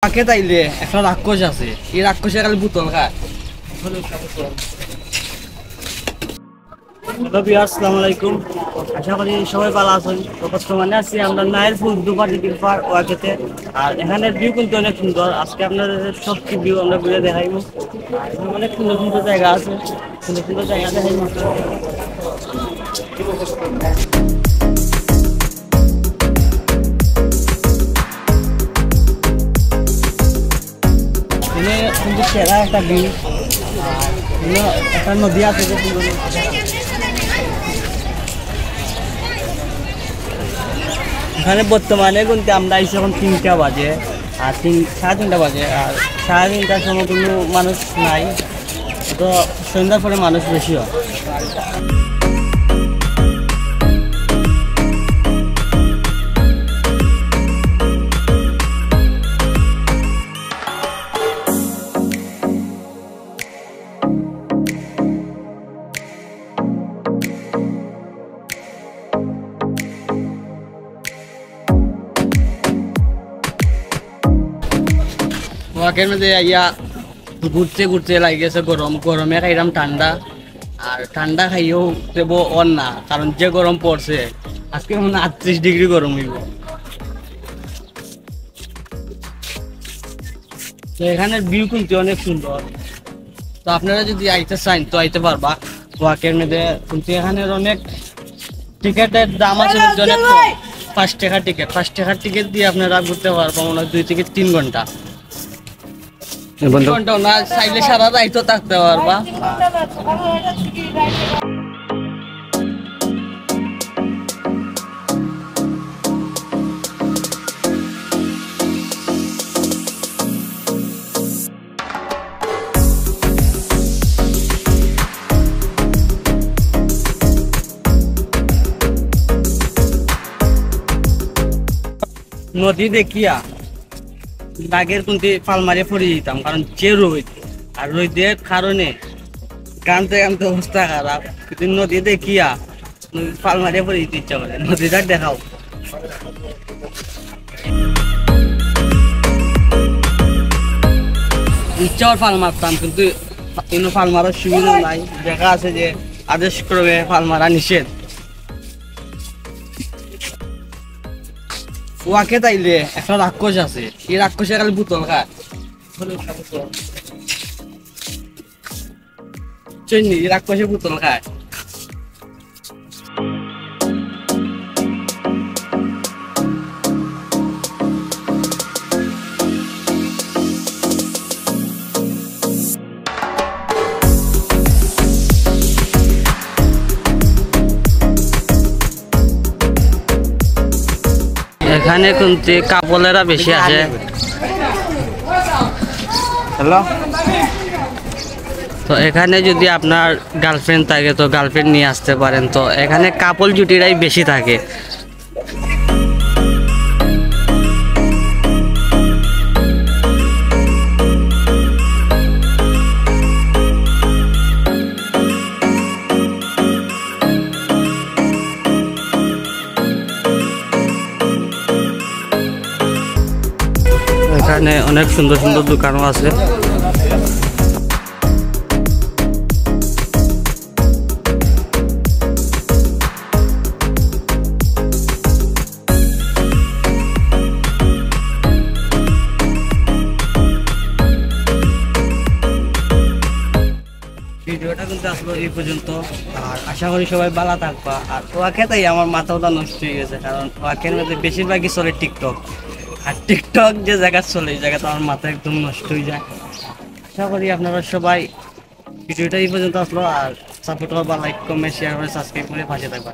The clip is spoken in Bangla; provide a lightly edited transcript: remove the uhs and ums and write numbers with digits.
পাকে তাইলে একটা রাক্ষস আছে, এই রাক্ষসে খালি বোতল খায়। হ্যালো ভিউয়ার্স, আসসালামু আলাইকুম। আশা করি সবাই ভালো আছেন। তো বর্তমানে আছি আমরা নায়ের ফুল দুপাটি পার ওয়াকেতে। আর এখানের ভিউ কিন্তু অনেক সুন্দর। আজকে আপনাদের সব ভিউ আমরা ঘুরে দেখাইবো। অনেক সুন্দর সুন্দর জায়গা আছে, সুন্দর সুন্দর জায়গা দেখাইবো। কিন্তু সেরা একটা ভিউ, একটা নদী আছে যে এখানে বর্তমানে কিন্তু আমরা এসে এখন 3টা বাজে, আর সাড়ে 3টা বাজে। আর সাড়ে 3টার সময় কোনো মানুষ নাই, তো সন্ধ্যার পরে মানুষ বেশি হয়। ওয়াকের মধ্যে আইয়া ঘুরতে ঘুরতে লাগেছে গরম, গরমে খাইলাম ঠান্ডা। আর ঠান্ডা খাইও দেব অন না, কারণ যে গরম পড়ছে আজকে মনে 38 ডিগ্রি গরম হইব। তো এখানের ভিউ কিন্তু অনেক সুন্দর। তো আপনারা যদি আইতে চান তো আইতে পারবা ওয়াকের মধ্যে। কিন্তু এখানের অনেক টিকেটের দাম আছে, অনেক 5 টাকা টিকিট। 5 টাকার টিকিট দিয়ে আপনারা ঘুরতে পারবো মনে হয় 2 থেকে 3 ঘন্টা। না চাইলে সারা রাইতো থাকতে পারবা। নদী দেখিয়া বাঘের কুন্তি পাল মারিয়ে পড়ে যেতাম, কারণ যে রোদ, আর রোদের কারণে কানতে কানতে অবস্থা খারাপ। কিন্তু নদী দেখিয়া পাল মারিয়ে পড়ে যেতে ইচ্ছা করে। নদীটা দেখাও। ইচ্ছা পাল মারতাম, কিন্তু পাল মারার সুবিধা নাই। দেখা আছে যে আদেশ করবে পাল মারা নিষেধ। ওয়াকে তাইলে একটা রাক্ষস আছে, এই রাক্ষসে খালি বোতল খায়। রাক্ষসে বোতল খায়। এখানে কিন্তু কাপলেরা বেশি আছে। হ্যালো, তো এখানে যদি আপনার গার্লফ্রেন্ড থাকে তো গার্লফ্রেন্ড নিয়ে আসতে পারেন। তো এখানে কাপল জুটিরাই বেশি থাকে। এখানে অনেক সুন্দর সুন্দর দোকানও আছে। ভিডিওটা কিন্তু আসলো এই পর্যন্ত। আর আশা করি সবাই ভালো থাকবা। আর ওয়াকেতেই আমার মাথাটা নষ্ট হয়ে গেছে, কারণ ওয়াকের মধ্যে বেশিরভাগই চলে টিকটক। আর টিকটক যে জায়গা চলে, এই জায়গাটা আমার মাথা একদম নষ্ট হয়ে যায়। আশা করি আপনারা সবাই ভিডিওটা এই পর্যন্ত আসলো। আর সাপোর্ট করবা, লাইক কমেন্ট শেয়ার করে সাবস্ক্রাইব করে পাশে থাকবা।